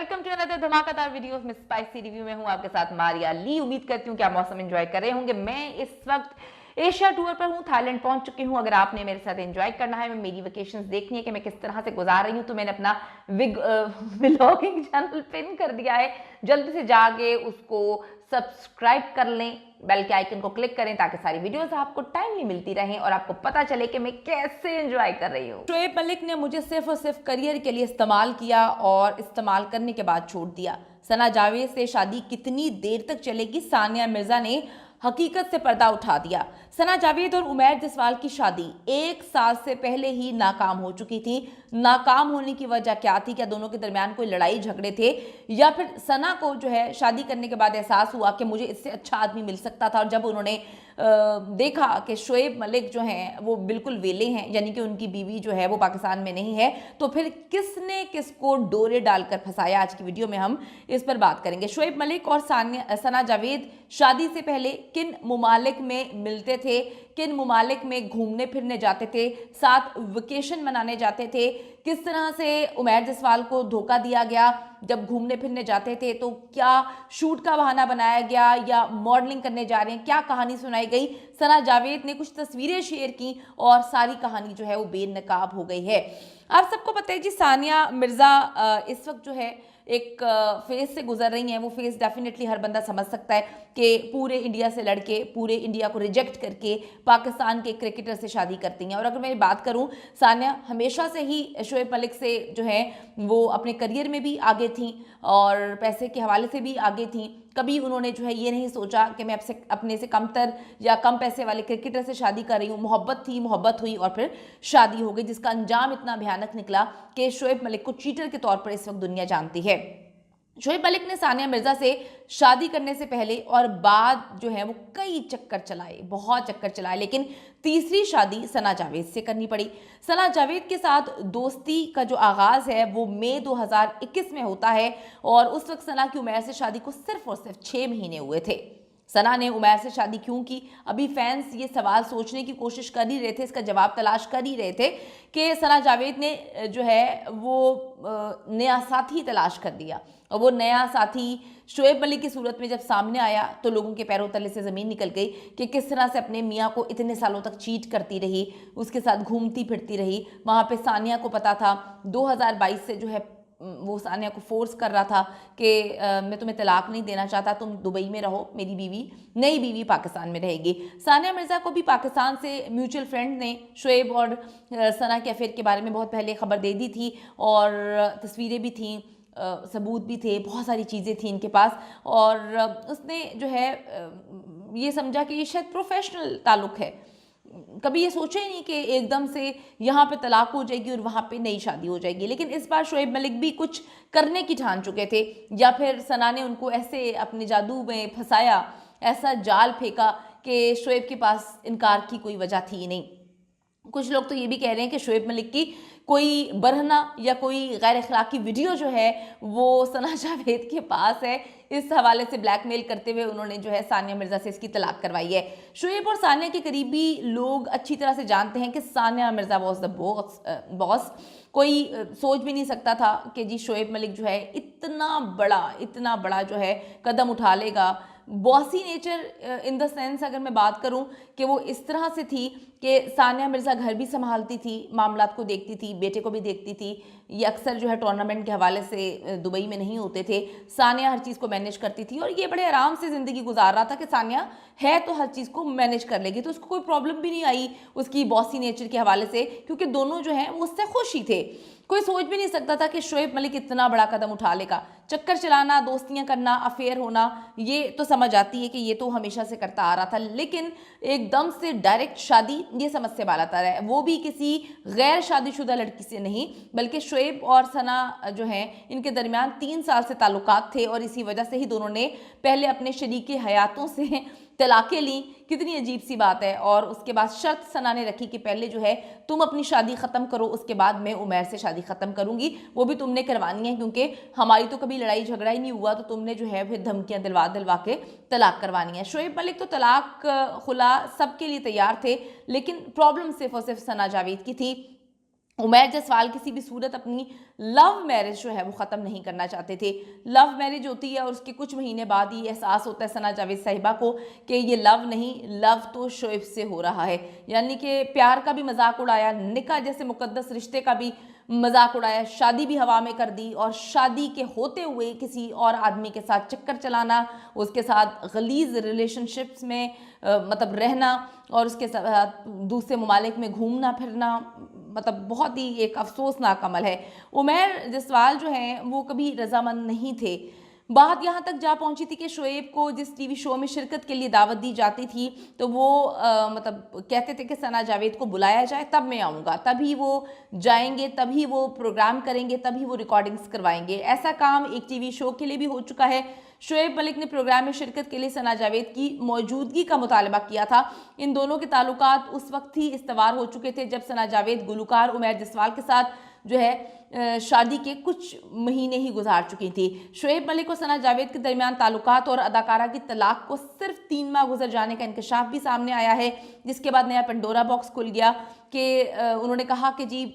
Welcome to another धमाकेदार video में spicy review में हूं आपके साथ मारिया ली। उम्मीद करती हूं कि आप मौसम एंजॉय कर रहे होंगे। मैं इस वक्त एशिया टूर पर हूं, थाईलैंड पहुंच चुकी हूं। अगर आपने मेरे साथ एंजॉय करना है, मेरी वेकेशंस देखनी है कि मैं किस तरह से गुजार रही हूं, तो मैंने अपना व्लॉगिंग चैनल पिन कर दिया है। जल्दी से जाके उसको सब्सक्राइब कर लें, बेल के आइकन को क्लिक करें ताकि सारी वीडियोस आपको टाइमली मिलती रहें और आपको पता चले कि मैं कैसे एंजॉय कर रही हूँ। शोएब मलिक ने मुझे सिर्फ और सिर्फ करियर के लिए इस्तेमाल किया और इस्तेमाल करने के बाद छोड़ दिया। सना जावेद से शादी कितनी देर तक चलेगी, सानिया मिर्जा ने हकीकत से पर्दा उठा दिया। सना जावेद और उमैर जसवाल की शादी 1 साल से पहले ही नाकाम हो चुकी थी। नाकाम होने की वजह क्या थी? क्या दोनों के दरमियान कोई लड़ाई झगड़े थे, या फिर सना को जो है शादी करने के बाद एहसास हुआ कि मुझे इससे अच्छा आदमी मिल सकता था, और जब उन्होंने देखा कि शोएब मलिक जो हैं वो बिल्कुल वेले हैं, यानी कि उनकी बीवी जो है वो पाकिस्तान में नहीं है, तो फिर किसने किसको डोरे डालकर फंसाया? आज की वीडियो में हम इस पर बात करेंगे। शोएब मलिक और सना जावेद शादी से पहले किन मुमालिक में मिलते थे, किन मुमालिक में घूमने फिरने जाते थे, साथ वेकेशन मनाने जाते थे, किस तरह से उमैर जसवाल को धोखा दिया गया जब घूमने फिरने जाते थे, तो क्या शूट का बहाना बनाया गया या मॉडलिंग करने जा रहे हैं, क्या कहानी सुनाई गई। सना जावेद ने कुछ तस्वीरें शेयर की और सारी कहानी जो है वो बेनकाब हो गई है। आप सबको पता है जी, सानिया मिर्जा इस वक्त जो है एक फेज से गुजर रही हैं। वो फेज डेफिनेटली हर बंदा समझ सकता है कि पूरे इंडिया से लड़के पूरे इंडिया को रिजेक्ट करके पाकिस्तान के क्रिकेटर से शादी करती हैं। और अगर मैं बात करूं, सानिया हमेशा से ही शोएब मलिक से जो है वो अपने करियर में भी आगे थी और पैसे के हवाले से भी आगे थी। कभी उन्होंने जो है ये नहीं सोचा कि मैं अपने से कमतर या कम पैसे वाले क्रिकेटर से शादी कर रही हूँ। मोहब्बत थी, मोहब्बत हुई और फिर शादी हो गई, जिसका अंजाम इतना भयानक निकला कि शोएब मलिक को चीटर के तौर पर इस वक्त दुनिया जानती है। शोएब मलिक ने सानिया मिर्जा से शादी करने से पहले और बाद जो है वो कई चक्कर चलाए, बहुत चक्कर चलाए, लेकिन तीसरी शादी सना जावेद से करनी पड़ी। सना जावेद के साथ दोस्ती का जो आगाज़ है वो मई 2021 में होता है और उस वक्त सना की उमैर से शादी को सिर्फ और सिर्फ 6 महीने हुए थे। सना ने उमैर से शादी क्यों की? अभी फैंस ये सवाल सोचने की कोशिश कर ही रहे थे, इसका जवाब तलाश कर ही रहे थे कि सना जावेद ने जो है वो नया साथी तलाश कर दिया, और वो नया साथी शोएब मलिक की सूरत में जब सामने आया तो लोगों के पैरों तले से ज़मीन निकल गई कि किस तरह से अपने मियाँ को इतने सालों तक चीट करती रही, उसके साथ घूमती फिरती रही। वहाँ पे सानिया को पता था 2022 से जो है वो सानिया को फोर्स कर रहा था कि मैं तुम्हें तलाक नहीं देना चाहता, तुम दुबई में रहो, मेरी बीवी नई बीवी पाकिस्तान में रहेगी। सानिया मिर्ज़ा को भी पाकिस्तान से म्यूचुअल फ्रेंड ने शोएब और सना के अफेयर के बारे में बहुत पहले खबर दे दी थी और तस्वीरें भी थीं, सबूत भी थे, बहुत सारी चीज़ें थी इनके पास, और उसने जो है ये समझा कि ये शायद प्रोफेशनल ताल्लुक़ है। कभी ये सोचा ही नहीं कि एकदम से यहाँ पे तलाक हो जाएगी और वहाँ पे नई शादी हो जाएगी। लेकिन इस बार शोएब मलिक भी कुछ करने की ठान चुके थे, या फिर सना ने उनको ऐसे अपने जादू में फंसाया, ऐसा जाल फेंका कि शोएब के पास इनकार की कोई वजह थी ही नहीं। कुछ लोग तो ये भी कह रहे हैं कि शोएब मलिक की कोई बरहना या कोई गैर अखलाकी वीडियो जो है वो सना जावेद के पास है। इस हवाले से ब्लैकमेल करते हुए उन्होंने जो है सानिया मिर्जा से इसकी तलाक करवाई है। शोएब और सानिया के करीबी लोग अच्छी तरह से जानते हैं कि Sania Mirza was the boss. कोई सोच भी नहीं सकता था कि जी शोएब मलिक जो है इतना बड़ा जो है कदम उठा लेगा। Bossy nature in the sense अगर मैं बात करूं कि वो इस तरह से थी कि सानिया मिर्ज़ा घर भी संभालती थी, मामलात को देखती थी, बेटे को भी देखती थी। ये अक्सर जो है टूर्नामेंट के हवाले से दुबई में नहीं होते थे। सानिया हर चीज़ को मैनेज करती थी और ये बड़े आराम से ज़िंदगी गुजार रहा था कि सानिया है तो हर चीज़ को मैनेज कर लेगी, तो उसको कोई प्रॉब्लम भी नहीं आई उसकी बॉसी नेचर के हवाले से, क्योंकि दोनों जो हैं वो उससे खुश ही थे। कोई सोच भी नहीं सकता था कि शोएब मलिक इतना बड़ा कदम उठा लेगा। चक्कर चलाना, दोस्तियां करना, अफेयर होना, ये तो समझ आती है कि ये तो हमेशा से करता आ रहा था, लेकिन एकदम से डायरेक्ट शादी, ये समझ से बाला तर है। वो भी किसी गैर शादीशुदा लड़की से नहीं, बल्कि शोएब और सना जो हैं इनके दरमियान 3 साल से ताल्लुकात थे और इसी वजह से ही दोनों ने पहले अपने शरीके हयातों से तलाक़ें ली। कितनी अजीब सी बात है। और उसके बाद शर्त सना ने रखी कि पहले जो है तुम अपनी शादी ख़त्म करो, उसके बाद मैं उमैर से शादी ख़त्म करूँगी, वो भी तुमने करवानी है, क्योंकि हमारी तो कभी लड़ाई झगड़ा ही नहीं हुआ, तो तुमने जो है फिर धमकियाँ दिलवा के तलाक करवानी है। शोएब मलिक तो तलाक खुला सब के लिए तैयार थे, लेकिन प्रॉब्लम सिर्फ और सिर्फ सना जावेद की थी। उमैर जसवाल किसी भी सूरत अपनी लव मैरिज जो है वो ख़त्म नहीं करना चाहते थे। लव मैरिज होती है और उसके कुछ महीने बाद ही एहसास होता है सना जावेद साहिबा को कि ये लव नहीं, लव तो शोएब से हो रहा है। यानी कि प्यार का भी मजाक उड़ाया, निकाह जैसे मुकद्दस रिश्ते का भी मजाक उड़ाया, शादी भी हवा में कर दी और शादी के होते हुए किसी और आदमी के साथ चक्कर चलाना, उसके साथ गलीज रिलेशनशिप्स में मतलब रहना और उसके साथ दूसरे ममालिक में घूमना फिरना, मतलब बहुत ही एक अफसोसनाक अमल है। उमैर जसवाल जो हैं वो कभी रजामंद नहीं थे। बात यहाँ तक जा पहुँची थी कि शोएब को जिस टीवी शो में शिरकत के लिए दावत दी जाती थी तो वो मतलब कहते थे कि सना जावेद को बुलाया जाए तब मैं आऊँगा, तभी वो जाएंगे, तभी वो प्रोग्राम करेंगे, तभी वो रिकॉर्डिंग्स करवाएंगे। ऐसा काम एक टीवी शो के लिए भी हो चुका है। शोएब मलिक ने प्रोग्राम में शिरकत के लिए सना जावेद की मौजूदगी का मुतालबा किया था। इन दोनों के ताल्लुकात उस वक्त ही इस्तवार हो चुके थे जब सना जावेद गुलकार उमैर जसवाल के साथ जो है शादी के कुछ महीने ही गुजार चुकी थी। शोएब मलिक और सना जावेद के दरमियान ताल्लुकात और अदाकारा की तलाक को सिर्फ 3 माह गुजर जाने का इंकशाफ भी सामने आया है, जिसके बाद नया पंडोरा बॉक्स खुल गया कि उन्होंने कहा कि जी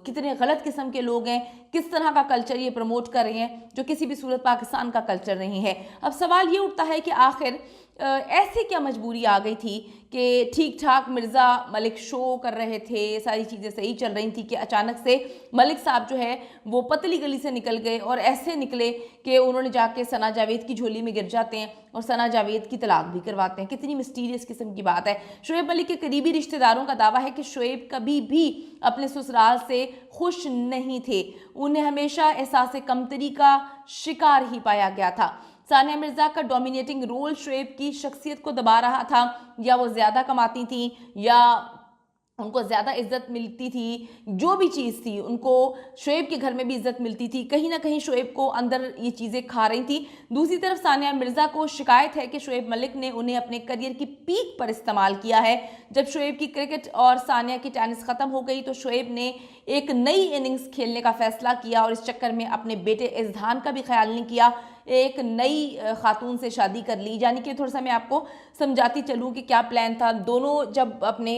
कितने गलत किस्म के लोग हैं, किस तरह का कल्चर ये प्रमोट कर रहे हैं जो किसी भी सूरत पाकिस्तान का कल्चर नहीं है। अब सवाल ये उठता है कि आखिर ऐसे क्या मजबूरी आ गई थी कि ठीक ठाक मिर्ज़ा मलिक शो कर रहे थे, सारी चीज़ें सही चल रही थी कि अचानक से मलिक साहब जो है वो पतली गली से निकल गए और ऐसे निकले कि उन्होंने जाके सना जावेद की झोली में गिर जाते हैं और सना जावेद की तलाक भी करवाते हैं। कितनी मिस्टीरियस किस्म की बात है। शोएब मलिक के करीबी रिश्तेदारों का दावा है कि शोएब कभी भी अपने ससुराल से खुश नहीं थे, उन्हें हमेशा एहसास कमतरी का शिकार ही पाया गया था। सानिया मिर्ज़ा का डोमिनेटिंग रोल शोएब की शख्सियत को दबा रहा था, या वो ज़्यादा कमाती थी या उनको ज़्यादा इज्जत मिलती थी, जो भी चीज़ थी उनको शोएब के घर में भी इज्जत मिलती थी, कहीं ना कहीं शोएब को अंदर ये चीज़ें खा रही थी। दूसरी तरफ सानिया मिर्ज़ा को शिकायत है कि शोएब मलिक ने उन्हें अपने करियर की पीक पर इस्तेमाल किया है। जब शोएब की क्रिकेट और सानिया की टेनिस ख़त्म हो गई तो शोएब ने एक नई इनिंग्स खेलने का फैसला किया और इस चक्कर में अपने बेटे इज़हान का भी ख्याल नहीं किया, एक नई खातून से शादी कर ली। यानी कि थोड़ा सा मैं आपको समझाती चलूँ कि क्या प्लान था। दोनों जब अपने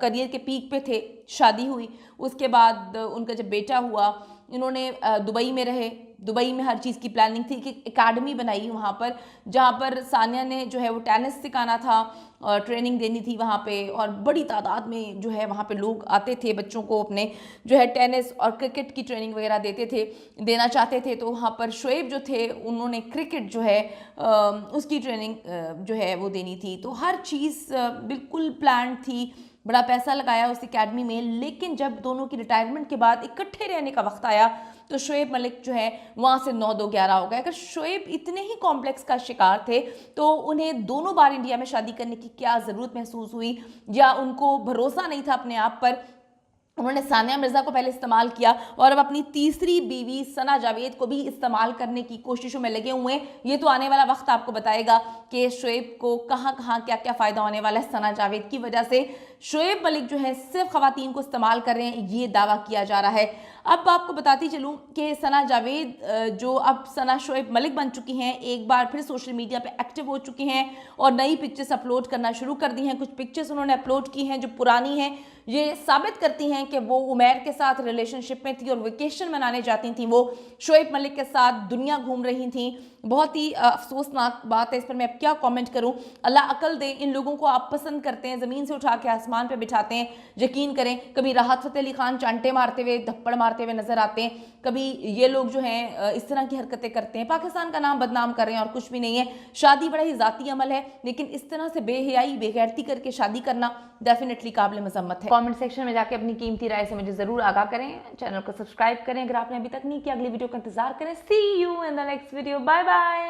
करियर के पीक पे थे, शादी हुई, उसके बाद उनका जब बेटा हुआ, इन्होंने दुबई में रहे। दुबई में हर चीज़ की प्लानिंग थी कि एकेडमी बनाई वहाँ पर, जहाँ पर सानिया ने जो है वो टेनिस सिखाना था, ट्रेनिंग देनी थी वहाँ पे, और बड़ी तादाद में जो है वहाँ पे लोग आते थे, बच्चों को अपने जो है टेनिस और क्रिकेट की ट्रेनिंग वगैरह देना चाहते थे। तो वहाँ पर शोएब जो थे उन्होंने क्रिकेट जो है उसकी ट्रेनिंग जो है वो देनी थी। तो हर चीज़ बिल्कुल प्लान थी, बड़ा पैसा लगाया उस एकेडमी में। लेकिन जब दोनों की रिटायरमेंट के बाद इकट्ठे रहने का वक्त आया तो शोएब मलिक जो है वहाँ से 9-2-11 हो गए। अगर शोएब इतने ही कॉम्प्लेक्स का शिकार थे तो उन्हें दोनों बार इंडिया में शादी करने की क्या ज़रूरत महसूस हुई, या उनको भरोसा नहीं था अपने आप पर। उन्होंने सानिया मिर्ज़ा को पहले इस्तेमाल किया और अब अपनी तीसरी बीवी सना जावेद को भी इस्तेमाल करने की कोशिशों में लगे हुए हैं। ये तो आने वाला वक्त आपको बताएगा कि शोएब को कहाँ कहाँ क्या क्या फ़ायदा होने वाला है सना जावेद की वजह से। शोएब मलिक जो है सिर्फ ख़वातीन को इस्तेमाल कर रहे हैं, ये दावा किया जा रहा है। अब आपको बताती चलूँ कि सना जावेद जो अब सना शोएब मलिक बन चुकी हैं, एक बार फिर सोशल मीडिया पे एक्टिव हो चुकी हैं और नई पिक्चर्स अपलोड करना शुरू कर दी हैं। कुछ पिक्चर्स उन्होंने अपलोड की हैं जो पुरानी हैं, ये साबित करती हैं कि वो उमैर के साथ रिलेशनशिप में थी और वेकेशन मनाने जाती थी, वो शोएब मलिक के साथ दुनिया घूम रही थी। बहुत ही अफसोसनाक बात है, इस पर मैं अब क्या कमेंट करूं। अल्लाह अकल दे, इन लोगों को आप पसंद करते हैं, ज़मीन से उठा के आसमान पे बिठाते हैं। यकीन करें, कभी राहत फ़तेह अली खान चांटे मारते हुए, धप्पड़ मारते हुए नजर आते हैं, कभी ये लोग जो हैं इस तरह की हरकतें करते हैं, पाकिस्तान का नाम बदनाम कर रहे हैं और कुछ भी नहीं है। शादी बड़ा ही ज़ाती अमल है, लेकिन इस तरह से बेहयाई बेगैरती करके शादी करना डेफिनेटली काबिल मजम्मत है। कमेंट सेक्शन में जाके अपनी कीमती राय से मुझे ज़रूर आगाह करें, चैनल को सब्सक्राइब करें अगर आपने अभी तक नहीं किया। अगली वीडियो का इंतजार करें। See you in the next video, bye bye.